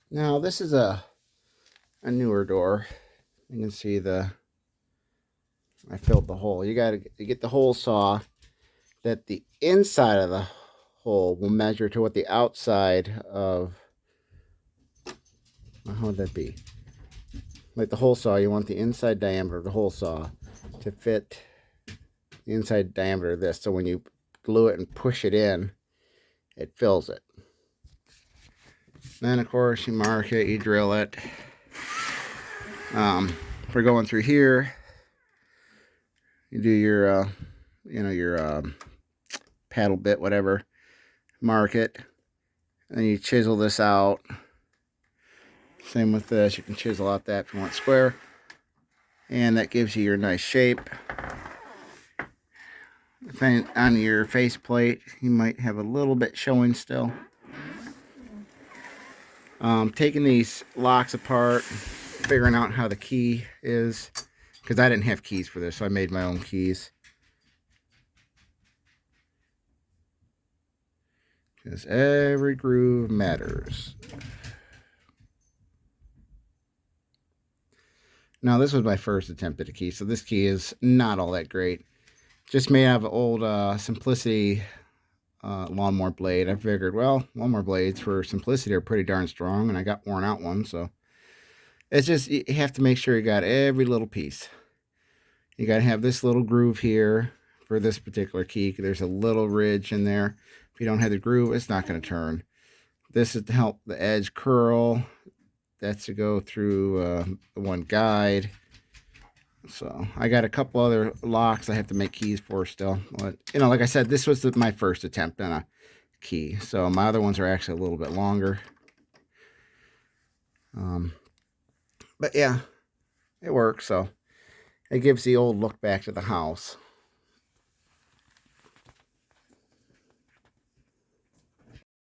Now this is a newer door. You can see I filled the hole. You gotta get the hole saw that the inside of the hole will measure to what the outside of, how would that be? Like the hole saw, you want the inside diameter of the hole saw to fit the inside diameter of this. So when you glue it and push it in, it fills it. Then of course you mark it, you drill it. For going through here, you do your, your paddle bit, whatever. Mark it, and you chisel this out. Same with this, you can chisel out that if you want square, and that gives you your nice shape. On your faceplate, you might have a little bit showing still. Taking these locks apart, figuring out how the key is, because I didn't have keys for this, so I made my own keys. Because every groove matters. Now, this was my first attempt at a key, so this key is not all that great. Just made out of old Simplicity lawnmower blade. I figured, well, lawnmower blades for Simplicity are pretty darn strong, and I got worn out one, so it's just, you have to make sure you got every little piece. You got to have this little groove here for this particular key. There's a little ridge in there. If you don't have the groove, it's not going to turn. This is to help the edge curl. That's to go through the one guide. So I got a couple other locks I have to make keys for still. But, like I said, this was my first attempt on a key. So my other ones are actually a little bit longer. But yeah, it works. So it gives the old look back to the house.